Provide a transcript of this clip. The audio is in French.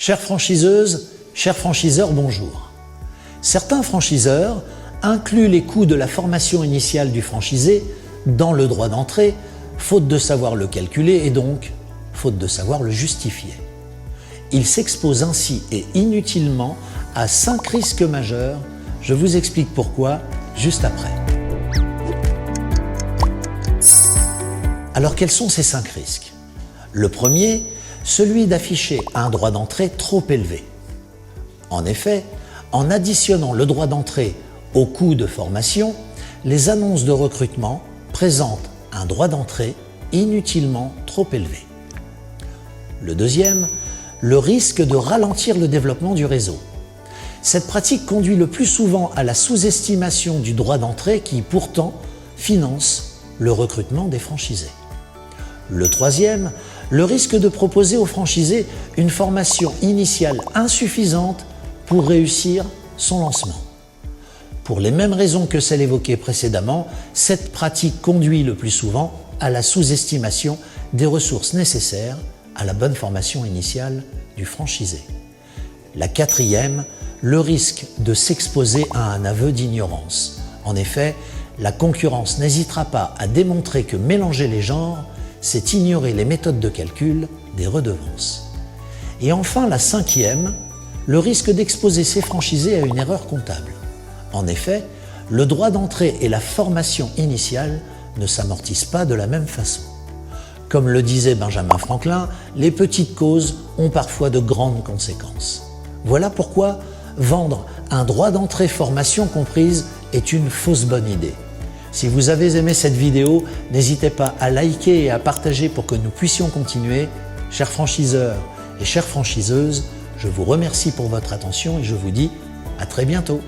Chères franchiseuses, chers franchiseurs, bonjour. Certains franchiseurs incluent les coûts de la formation initiale du franchisé dans le droit d'entrée, faute de savoir le calculer et donc faute de savoir le justifier. Ils s'exposent ainsi et inutilement à 5 risques majeurs. Je vous explique pourquoi juste après. Alors quels sont ces 5 risques? Le premier, celui d'afficher un droit d'entrée trop élevé. En effet, en additionnant le droit d'entrée au coût de formation, les annonces de recrutement présentent un droit d'entrée inutilement trop élevé. Le deuxième, le risque de ralentir le développement du réseau. Cette pratique conduit le plus souvent à la sous-estimation du droit d'entrée qui, pourtant, finance le recrutement des franchisés. Le troisième, le risque de proposer aux franchisés une formation initiale insuffisante pour réussir son lancement. Pour les mêmes raisons que celles évoquées précédemment, cette pratique conduit le plus souvent à la sous-estimation des ressources nécessaires à la bonne formation initiale du franchisé. La quatrième, le risque de s'exposer à un aveu d'ignorance. En effet, la concurrence n'hésitera pas à démontrer que mélanger les genres, c'est ignorer les méthodes de calcul des redevances. Et enfin, la cinquième, le risque d'exposer ses franchisés à une erreur comptable. En effet, le droit d'entrée et la formation initiale ne s'amortissent pas de la même façon. Comme le disait Benjamin Franklin, les petites causes ont parfois de grandes conséquences. Voilà pourquoi vendre un droit d'entrée formation comprise est une fausse bonne idée. Si vous avez aimé cette vidéo, n'hésitez pas à liker et à partager pour que nous puissions continuer. Chers franchiseurs et chères franchiseuses, je vous remercie pour votre attention et je vous dis à très bientôt.